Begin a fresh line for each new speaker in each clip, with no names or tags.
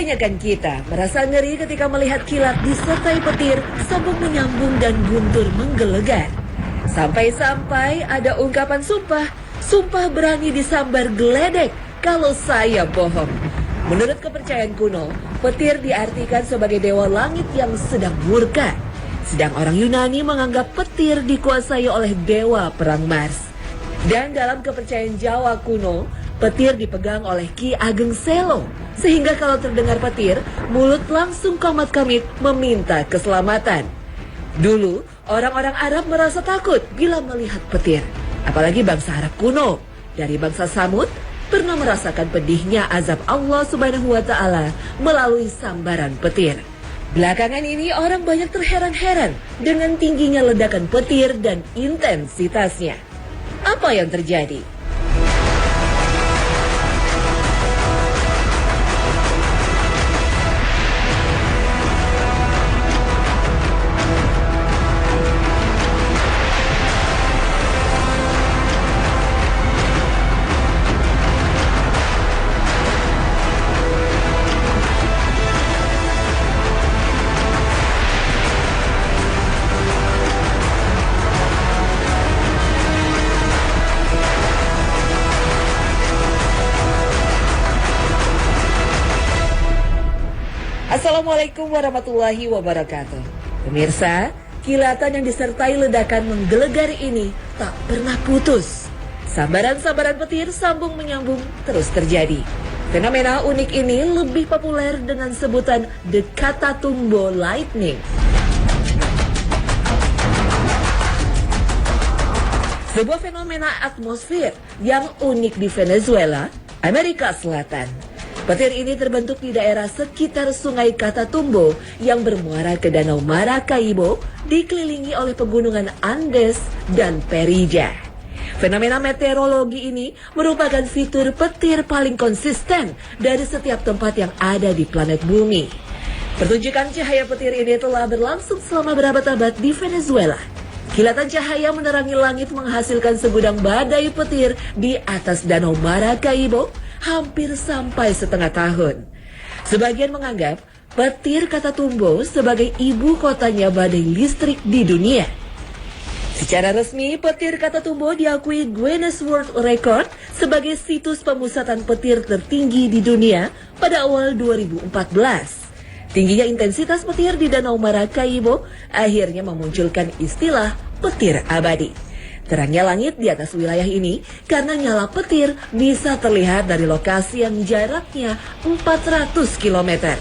Kebanyakan kita merasa ngeri ketika melihat kilat disertai petir, sambung menyambung dan guntur menggelegar. Sampai-sampai ada ungkapan sumpah berani disambar geledek kalau saya bohong. Menurut kepercayaan kuno, petir diartikan sebagai dewa langit yang sedang murka. Sedang orang Yunani menganggap petir dikuasai oleh dewa perang Mars. Dan dalam kepercayaan Jawa kuno, petir dipegang oleh Ki Ageng Selo. Sehingga kalau terdengar petir, mulut langsung komat-kamit meminta keselamatan. Dulu, orang-orang Arab merasa takut bila melihat petir. Apalagi bangsa Arab kuno, dari bangsa Samud, pernah merasakan pedihnya azab Allah Subhanahu wa Ta'ala melalui sambaran petir. Belakangan ini orang banyak terheran-heran dengan tingginya ledakan petir dan intensitasnya. Apa yang terjadi? Assalamualaikum warahmatullahi wabarakatuh. Pemirsa, kilatan yang disertai ledakan menggelegar ini tak pernah putus. Sambaran-sambaran petir sambung menyambung terus terjadi. Fenomena unik ini lebih populer dengan sebutan The Catatumbo Lightning. Sebuah fenomena atmosfer yang unik di Venezuela, Amerika Selatan. Petir ini terbentuk di daerah sekitar Sungai Catatumbo yang bermuara ke Danau Maracaibo, dikelilingi oleh pegunungan Andes dan Perija. Fenomena meteorologi ini merupakan fitur petir paling konsisten dari setiap tempat yang ada di planet bumi. Pertunjukan cahaya petir ini telah berlangsung selama berabad-abad di Venezuela. Kilatan cahaya menerangi langit menghasilkan segudang badai petir di atas Danau Maracaibo hampir sampai setengah tahun. Sebagian menganggap petir Catatumbo sebagai ibu kotanya badai listrik di dunia. Secara resmi, petir Catatumbo diakui Guinness World Record sebagai situs pemusatan petir tertinggi di dunia pada awal 2014. Tingginya intensitas petir di Danau Maracaibo akhirnya memunculkan istilah petir abadi. Terangnya langit di atas wilayah ini karena nyala petir bisa terlihat dari lokasi yang jaraknya 400 km.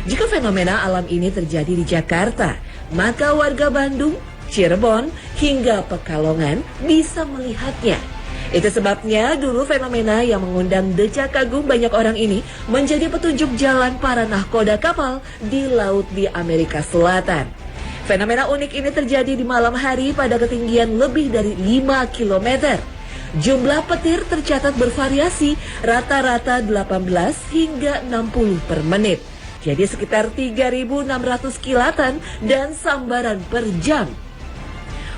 Jika fenomena alam ini terjadi di Jakarta, maka warga Bandung, Cirebon, hingga Pekalongan bisa melihatnya. Itu sebabnya dulu fenomena yang mengundang decak kagum banyak orang ini menjadi petunjuk jalan para nahkoda kapal di laut di Amerika Selatan. Fenomena unik ini terjadi di malam hari pada ketinggian lebih dari 5 km. Jumlah petir tercatat bervariasi rata-rata 18 hingga 60 per menit. Jadi sekitar 3.600 kilatan dan sambaran per jam.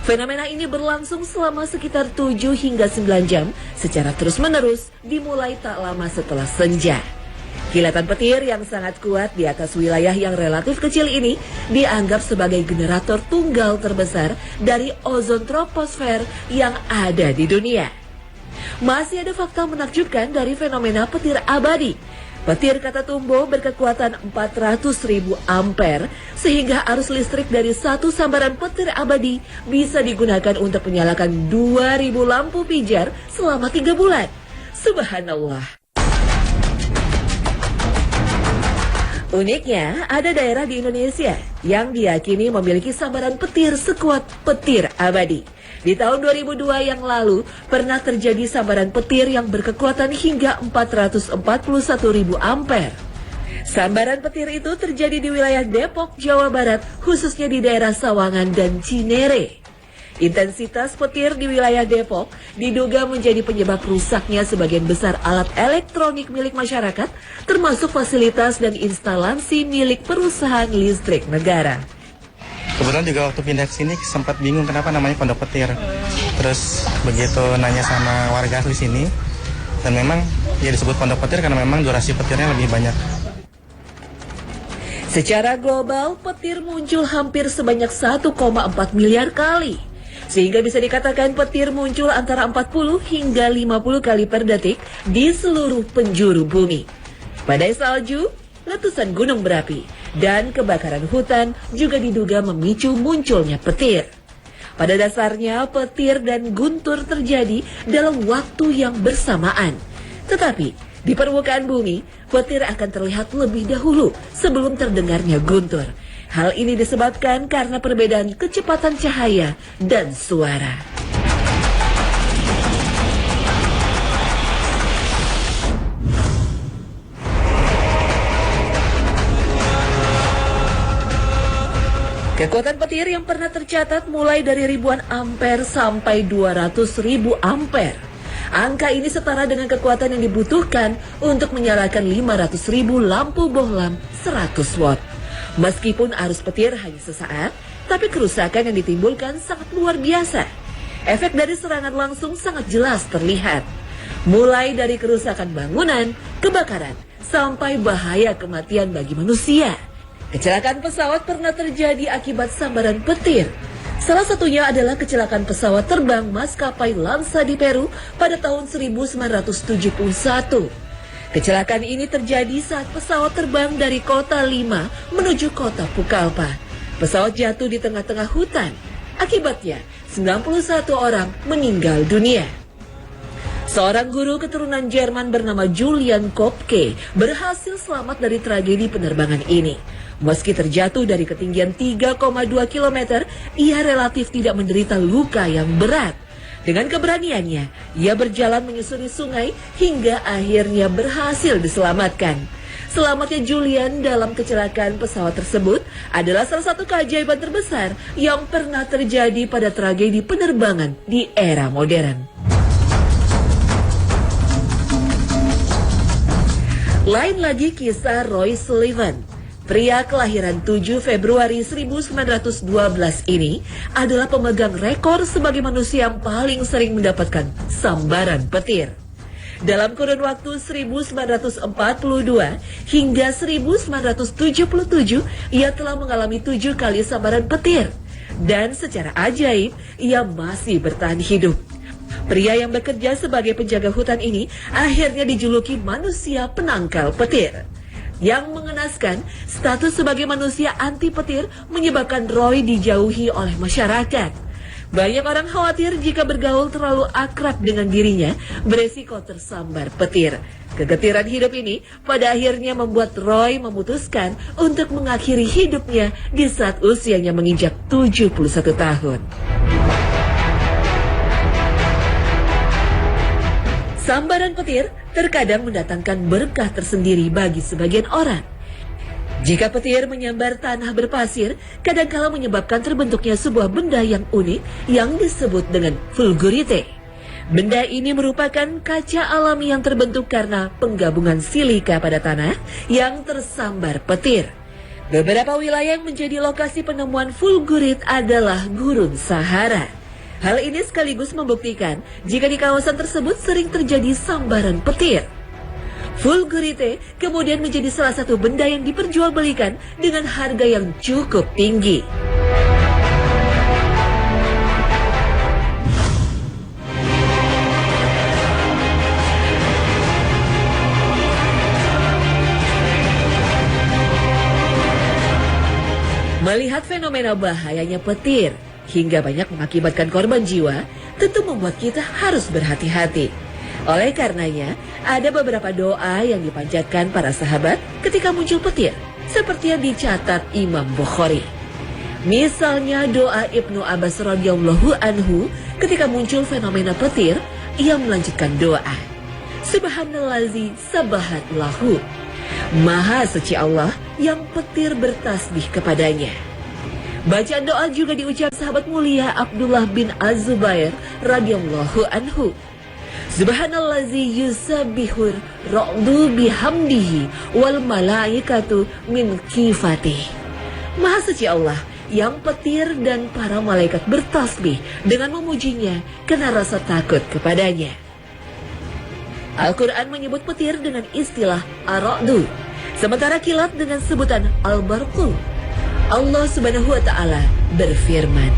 Fenomena ini berlangsung selama sekitar 7 hingga 9 jam secara terus-menerus dimulai tak lama setelah senja. Kilatan petir yang sangat kuat di atas wilayah yang relatif kecil ini dianggap sebagai generator tunggal terbesar dari ozon troposfer yang ada di dunia. Masih ada fakta menakjubkan dari fenomena petir abadi. Petir Catatumbo berkekuatan 400.000 ampere sehingga arus listrik dari satu sambaran petir abadi bisa digunakan untuk menyalakan 2.000 lampu pijar selama 3 bulan. Subhanallah. Uniknya, ada daerah di Indonesia yang diyakini memiliki sambaran petir sekuat petir abadi. Di tahun 2002 yang lalu, pernah terjadi sambaran petir yang berkekuatan hingga 441.000 ampere. Sambaran petir itu terjadi di wilayah Depok, Jawa Barat, khususnya di daerah Sawangan dan Cinere. Intensitas petir di wilayah Depok diduga menjadi penyebab rusaknya sebagian besar alat elektronik milik masyarakat, termasuk fasilitas dan instalasi milik perusahaan listrik negara.
Kebetulan juga waktu pindah ke sini sempat bingung kenapa namanya Pondok Petir. Terus begitu nanya sama warga di sini, Dan memang ya disebut pondok petir karena memang durasi petirnya lebih banyak.
Secara global, petir muncul hampir sebanyak 1,4 miliar kali. Sehingga bisa dikatakan petir muncul antara 40 hingga 50 kali per detik di seluruh penjuru bumi. Badai salju, letusan gunung berapi, dan kebakaran hutan juga diduga memicu munculnya petir. Pada dasarnya, petir dan guntur terjadi dalam waktu yang bersamaan. Tetapi, di permukaan bumi, petir akan terlihat lebih dahulu sebelum terdengarnya guntur. Hal ini disebabkan karena perbedaan kecepatan cahaya dan suara. Kekuatan petir yang pernah tercatat mulai dari ribuan ampere sampai 200.000 ampere. Angka ini setara dengan kekuatan yang dibutuhkan untuk menyalakan 500.000 lampu bohlam 100 watt. Meskipun arus petir hanya sesaat, tapi kerusakan yang ditimbulkan sangat luar biasa. Efek dari serangan langsung sangat jelas terlihat. Mulai dari kerusakan bangunan, kebakaran, sampai bahaya kematian bagi manusia. Kecelakaan pesawat pernah terjadi akibat sambaran petir. Salah satunya adalah kecelakaan pesawat terbang maskapai Lansa di Peru pada tahun 1971. Kecelakaan ini terjadi saat pesawat terbang dari kota Lima menuju kota Pucallpa. Pesawat jatuh di tengah-tengah hutan. Akibatnya, 91 orang meninggal dunia. Seorang guru keturunan Jerman bernama Julian Kopke berhasil selamat dari tragedi penerbangan ini. Meski terjatuh dari ketinggian 3,2 km, ia relatif tidak menderita luka yang berat. Dengan keberaniannya, ia berjalan menyusuri sungai hingga akhirnya berhasil diselamatkan. Selamatnya Julian dalam kecelakaan pesawat tersebut adalah salah satu keajaiban terbesar yang pernah terjadi pada tragedi penerbangan di era modern. Lain lagi kisah Roy Sullivan. Pria kelahiran 7 Februari 1912 ini adalah pemegang rekor sebagai manusia yang paling sering mendapatkan sambaran petir. Dalam kurun waktu 1942 hingga 1977, ia telah mengalami 7 kali sambaran petir. Dan secara ajaib, ia masih bertahan hidup. Pria yang bekerja sebagai penjaga hutan ini akhirnya dijuluki manusia penangkal petir. Yang mengenaskan, status sebagai manusia anti petir menyebabkan Roy dijauhi oleh masyarakat. Banyak orang khawatir jika bergaul terlalu akrab dengan dirinya, beresiko tersambar petir. Kegetiran hidup ini pada akhirnya membuat Roy memutuskan untuk mengakhiri hidupnya di saat usianya menginjak 71 tahun. Sambaran petir terkadang mendatangkan berkah tersendiri bagi sebagian orang. Jika petir menyambar tanah berpasir, kadangkala menyebabkan terbentuknya sebuah benda yang unik yang disebut dengan fulgurite. Benda ini merupakan kaca alami yang terbentuk karena penggabungan silika pada tanah yang tersambar petir. Beberapa wilayah yang menjadi lokasi penemuan fulgurit adalah Gurun Sahara. Hal ini sekaligus membuktikan jika di kawasan tersebut sering terjadi sambaran petir. Fulgurite kemudian menjadi salah satu benda yang diperjualbelikan dengan harga yang cukup tinggi. Melihat fenomena bahayanya petir hingga banyak mengakibatkan korban jiwa, tentu membuat kita harus berhati-hati. Oleh karenanya, ada beberapa doa yang dipanjatkan para sahabat ketika muncul petir, seperti yang dicatat Imam Bukhari. Misalnya doa Ibnu Abbas radhiyallahu anhu ketika muncul fenomena petir, ia melanjutkan doa, Subhanallazi sabahat lahu. Maha suci Allah yang petir bertasbih kepadanya. Bacaan doa juga diucap sahabat mulia Abdullah bin Az-Zubair radhiyallahu anhu. Subhanallazi yusabbihur ra'du bihamdihi wal malaikatu min khifatih. Maha suci Allah yang petir dan para malaikat bertasbih dengan memujinya karena rasa takut kepadanya. Al-Quran menyebut petir dengan istilah ar-ra'du, sementara kilat dengan sebutan al-barqu. Allah Subhanahu wa Ta'ala berfirman,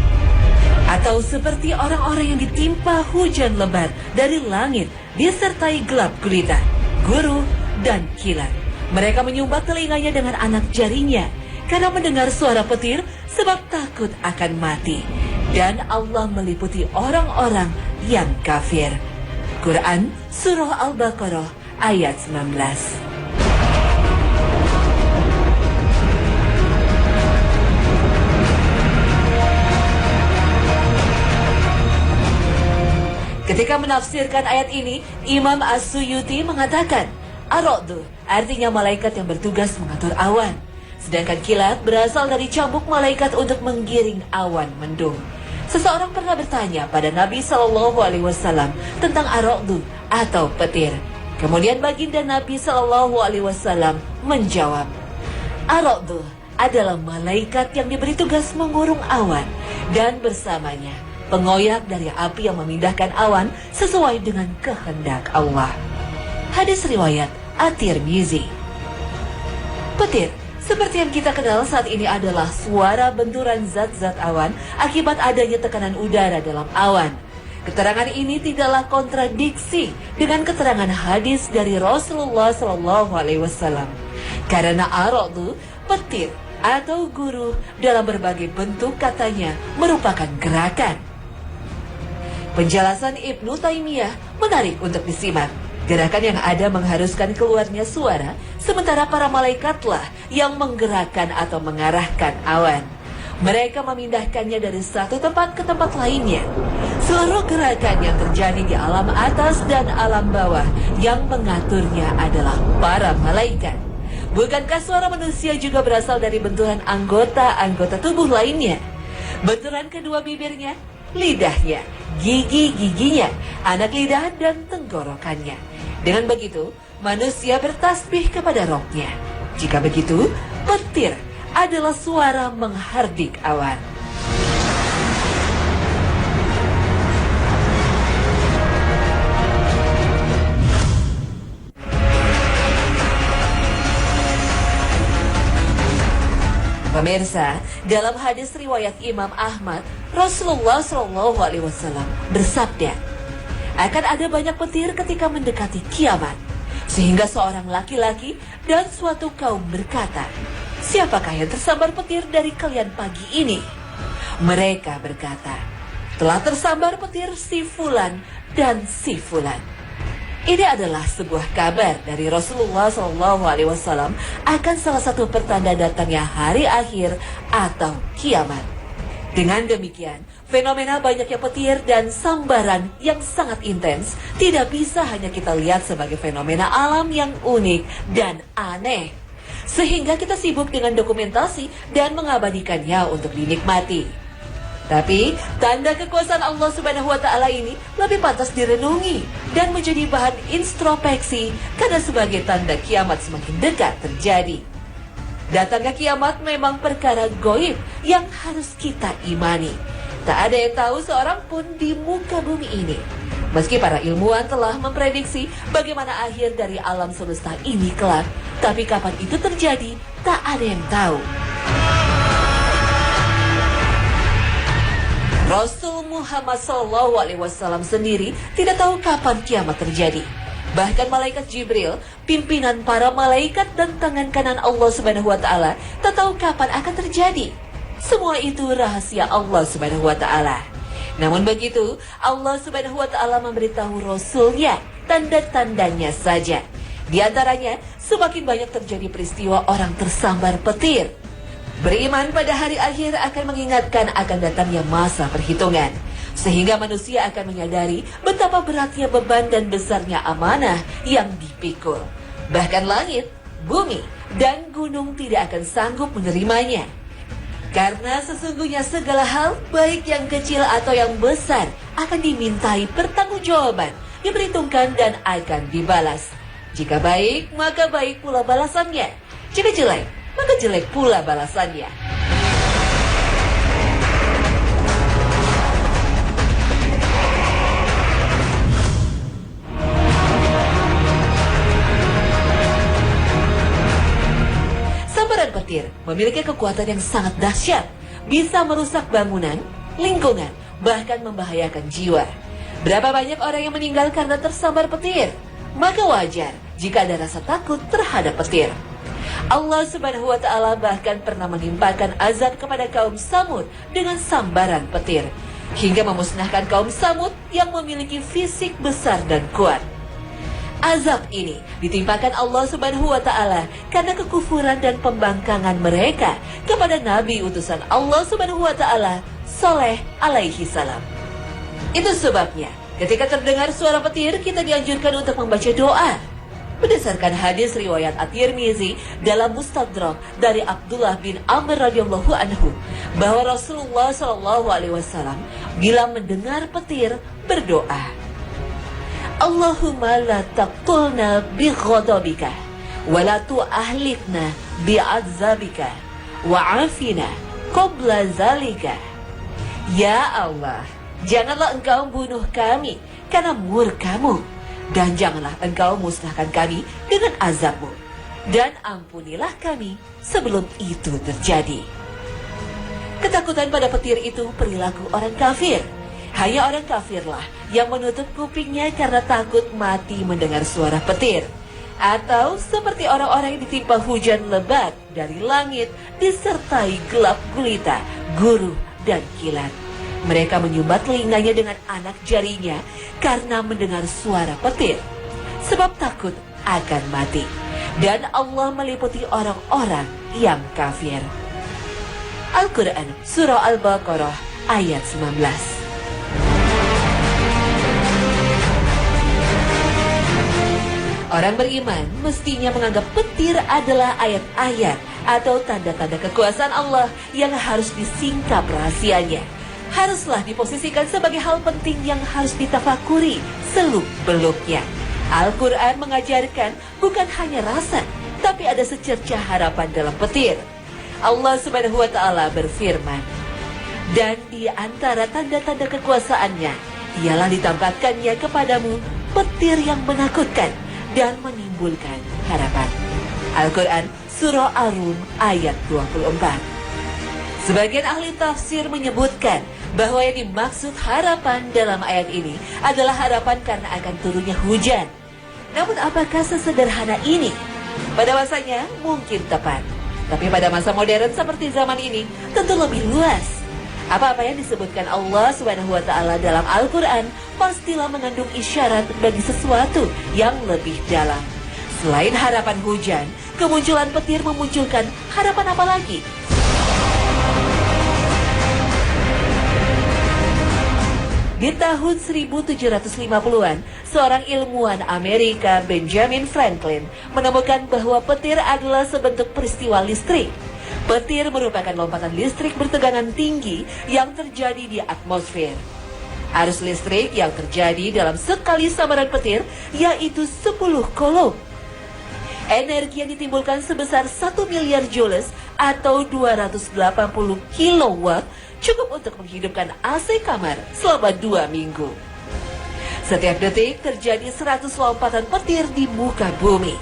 atau seperti orang-orang yang ditimpa hujan lebat dari langit disertai gelap gulita, guru, dan kilat. Mereka menyumbat telinganya dengan anak jarinya karena mendengar suara petir sebab takut akan mati. Dan Allah meliputi orang-orang yang kafir. Quran Surah Al-Baqarah ayat 19. Ketika menafsirkan ayat ini, Imam As-Suyuti mengatakan, ar-ra'du artinya malaikat yang bertugas mengatur awan. Sedangkan kilat berasal dari cambuk malaikat untuk menggiring awan mendung. Seseorang pernah bertanya pada Nabi SAW tentang ar-ra'du atau petir. Kemudian baginda Nabi SAW menjawab, ar-ra'du adalah malaikat yang diberi tugas mengurung awan dan bersamanya pengoyak dari api yang memindahkan awan sesuai dengan kehendak Allah. Hadis riwayat At-Tirmizi. Petir, seperti yang kita kenal saat ini, adalah suara benturan zat-zat awan akibat adanya tekanan udara dalam awan. Keterangan ini tidaklah kontradiksi dengan keterangan hadis dari Rasulullah SAW. Karena ar-ra'du, petir atau guru dalam berbagai bentuk katanya merupakan gerakan. Penjelasan Ibnu Taimiyah menarik untuk disimak. Gerakan yang ada mengharuskan keluarnya suara, sementara para malaikatlah yang menggerakkan atau mengarahkan awan. Mereka memindahkannya dari satu tempat ke tempat lainnya. Seluruh gerakan yang terjadi di alam atas dan alam bawah yang mengaturnya adalah para malaikat. Bukankah suara manusia juga berasal dari benturan anggota-anggota tubuh lainnya? Benturan kedua bibirnya, lidahnya, gigi-giginya, anak lidah dan tenggorokannya. Dengan begitu, manusia bertasbih kepada rohnya. Jika begitu, petir adalah suara menghardik awan. Pemirsa, dalam hadis riwayat Imam Ahmad, Rasulullah SAW bersabda, akan ada banyak petir ketika mendekati kiamat, sehingga seorang laki-laki dan suatu kaum berkata, siapakah yang tersambar petir dari kalian pagi ini? Mereka berkata, telah tersambar petir si fulan dan si fulan. Ini adalah sebuah kabar dari Rasulullah SAW akan salah satu pertanda datangnya hari akhir atau kiamat. Dengan demikian, fenomena banyaknya petir dan sambaran yang sangat intens tidak bisa hanya kita lihat sebagai fenomena alam yang unik dan aneh, sehingga kita sibuk dengan dokumentasi dan mengabadikannya untuk dinikmati. Tapi, tanda kekuasaan Allah Subhanahu wa Ta'ala ini lebih pantas direnungi dan menjadi bahan introspeksi karena sebagai tanda kiamat semakin dekat terjadi. Datangnya kiamat memang perkara gaib yang harus kita imani. Tak ada yang tahu seorang pun di muka bumi ini. Meski para ilmuwan telah memprediksi bagaimana akhir dari alam semesta ini kelak, tapi kapan itu terjadi, tak ada yang tahu. Rasul Muhammad SAW sendiri tidak tahu kapan kiamat terjadi. Bahkan malaikat Jibril, pimpinan para malaikat dan tangan kanan Allah Subhanahu wa Ta'ala, tak tahu kapan akan terjadi. Semua itu rahasia Allah Subhanahu wa Ta'ala. Namun begitu, Allah Subhanahu wa Ta'ala memberitahu Rasulnya tanda-tandanya saja. Di antaranya, semakin banyak terjadi peristiwa orang tersambar petir. Beriman pada hari akhir akan mengingatkan akan datangnya masa perhitungan, sehingga manusia akan menyadari betapa beratnya beban dan besarnya amanah yang dipikul. Bahkan langit, bumi, dan gunung tidak akan sanggup menerimanya. Karena sesungguhnya segala hal, baik yang kecil atau yang besar, akan dimintai pertanggungjawaban, diperhitungkan dan akan dibalas. Jika baik, maka baik pula balasannya. Jika jelek, maka jelek pula balasannya. memiliki kekuatan yang sangat dahsyat, bisa merusak bangunan, lingkungan, bahkan membahayakan jiwa. Berapa banyak orang yang meninggal karena tersambar petir? Maka wajar jika ada rasa takut terhadap petir. Allah Subhanahu wa Ta'ala bahkan pernah menimpakan azab kepada kaum Samud dengan sambaran petir, hingga memusnahkan kaum Samud yang memiliki fisik besar dan kuat. Azab ini ditimpakan Allah Subhanahu wa Ta'ala karena kekufuran dan pembangkangan mereka kepada Nabi utusan Allah Subhanahu wa Ta'ala, Saleh alaihi salam. Itu sebabnya ketika terdengar suara petir, kita dianjurkan untuk membaca doa. Berdasarkan hadis riwayat At-Tirmizi dalam Mustadrak dari Abdullah bin Amr radhiyallahu anhu, bahwa Rasulullah sallallahu alaihi wasallam bila mendengar petir berdoa, Allahumma la taqtulna bi ghadabika wa la tu'ahlikna bi azabika wa afina qabla zalika. Ya Allah, janganlah engkau bunuh kami karena murka-Mu, dan janganlah engkau musnahkan kami dengan azab-Mu, dan ampunilah kami sebelum itu terjadi. Ketakutan pada petir itu perilaku orang kafir. Hanya orang kafirlah yang menutup kupingnya karena takut mati mendengar suara petir. Atau seperti orang-orang yang ditimpa hujan lebat dari langit disertai gelap gulita, guruh dan kilat. Mereka menyumbat telinganya dengan anak jarinya karena mendengar suara petir, sebab takut akan mati. Dan Allah meliputi orang-orang yang kafir. Al-Quran Surah Al-Baqarah ayat 19. Orang beriman mestinya menganggap petir adalah ayat-ayat atau tanda-tanda kekuasaan Allah yang harus disingkap rahasianya. Haruslah diposisikan sebagai hal penting yang harus ditafakuri seluk-beluknya. Al-Quran mengajarkan bukan hanya rasa, tapi ada secercah harapan dalam petir. Allah Subhanahu wa Ta'ala berfirman, dan di antara tanda-tanda kekuasaannya ialah ditampakkannya kepadamu petir yang menakutkan dan menimbulkan harapan. Al-Quran Surah Ar-Rum ayat 24. Sebagian ahli tafsir menyebutkan bahwa yang dimaksud harapan dalam ayat ini adalah harapan karena akan turunnya hujan. Namun apakah sesederhana ini? Pada masanya mungkin tepat, tapi pada masa modern seperti zaman ini tentu lebih luas. Apa-apa yang disebutkan Allah Subhanahu wa Ta'ala dalam Al-Quran pastilah mengandung isyarat bagi sesuatu yang lebih dalam. Selain harapan hujan, kemunculan petir memunculkan harapan apa lagi? Di tahun 1750-an, seorang ilmuwan Amerika, Benjamin Franklin, menemukan bahwa petir adalah sebentuk peristiwa listrik. Petir merupakan lompatan listrik bertegangan tinggi yang terjadi di atmosfer. Arus listrik yang terjadi dalam sekali sambaran petir yaitu 10 coulomb. Energi yang ditimbulkan sebesar 1 miliar joules atau 280 kilowatt cukup untuk menghidupkan AC kamar selama 2 minggu. Setiap detik terjadi 100 lompatan petir di muka bumi.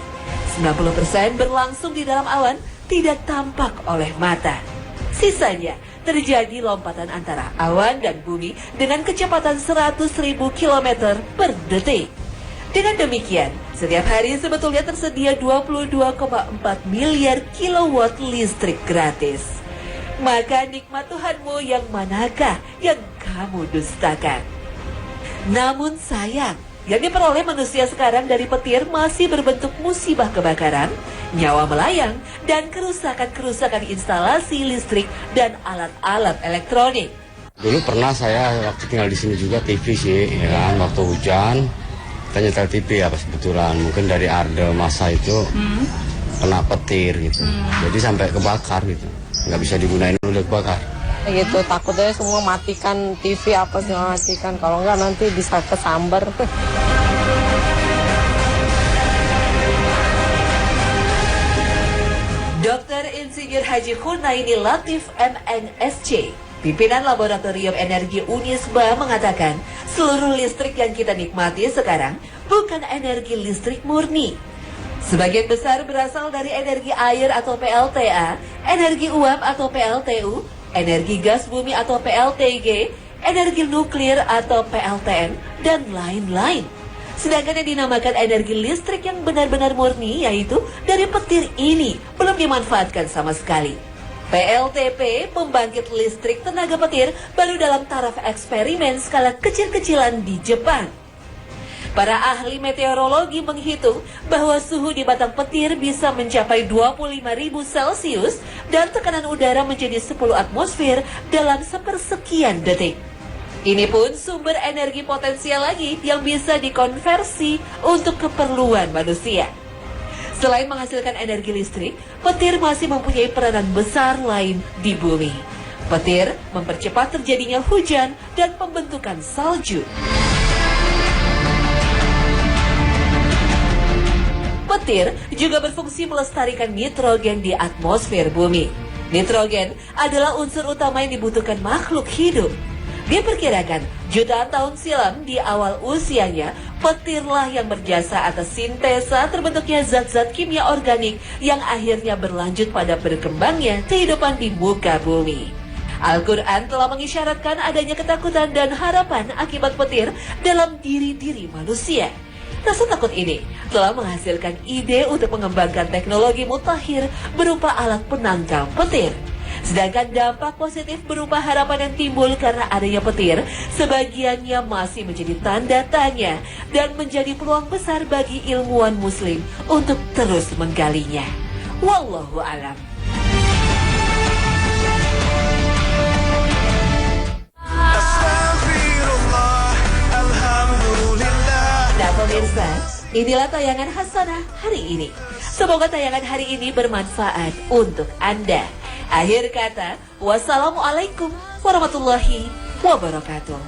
90% berlangsung di dalam awan, tidak tampak oleh mata. Sisanya terjadi lompatan antara awan dan bumi dengan kecepatan 100.000 km per detik. Dengan demikian, setiap hari sebetulnya tersedia 22,4 miliar kilowatt listrik gratis. Maka nikmat Tuhanmu yang manakah yang kamu dustakan? Namun sayang, yang diperoleh manusia sekarang dari petir masih berbentuk musibah kebakaran, nyawa melayang, dan kerusakan-kerusakan instalasi listrik dan alat-alat elektronik.
Dulu pernah saya waktu tinggal di sini juga TV sih, ya kan, waktu hujan kita nyetel TV ya kebetulan, mungkin dari arde masa itu kena petir gitu, jadi sampai kebakar gitu, nggak bisa digunain udah kebakar.
Gitu takutnya semua matikan TV apa sih matikan, kalau enggak nanti bisa kesambar.
Dr. Insinyur Haji Hunaini Latif MNSC, pimpinan Laboratorium Energi Unisba mengatakan, seluruh listrik yang kita nikmati sekarang bukan energi listrik murni. Sebagian besar berasal dari energi air atau PLTA, energi uap atau PLTU, energi gas bumi atau PLTG, energi nuklir atau PLTN, dan lain-lain. Sedangkan yang dinamakan energi listrik yang benar-benar murni yaitu dari petir ini belum dimanfaatkan sama sekali. PLTP, pembangkit listrik tenaga petir, baru dalam taraf eksperimen skala kecil-kecilan di Jepang. Para ahli meteorologi menghitung bahwa suhu di batang petir bisa mencapai 25.000 Celcius dan tekanan udara menjadi 10 atmosfer dalam sepersekian detik. Ini pun sumber energi potensial lagi yang bisa dikonversi untuk keperluan manusia. Selain menghasilkan energi listrik, petir masih mempunyai peranan besar lain di bumi. Petir mempercepat terjadinya hujan dan pembentukan salju. Petir juga berfungsi melestarikan nitrogen di atmosfer bumi. Nitrogen adalah unsur utama yang dibutuhkan makhluk hidup. Diperkirakan jutaan tahun silam di awal usianya, petirlah yang berjasa atas sintesa terbentuknya zat-zat kimia organik yang akhirnya berlanjut pada berkembangnya kehidupan di muka bumi. Al-Quran telah mengisyaratkan adanya ketakutan dan harapan akibat petir dalam diri-diri manusia. Rasa takut ini telah menghasilkan ide untuk mengembangkan teknologi mutakhir berupa alat penangkal petir. Sedangkan dampak positif berupa harapan yang timbul karena adanya petir, sebagiannya masih menjadi tanda tanya dan menjadi peluang besar bagi ilmuwan muslim untuk terus menggalinya. Wallahu a'lam. Nah pemirsa, inilah tayangan Hasanah hari ini. Semoga tayangan hari ini bermanfaat untuk Anda. Akhir kata, wassalamualaikum warahmatullahi wabarakatuh.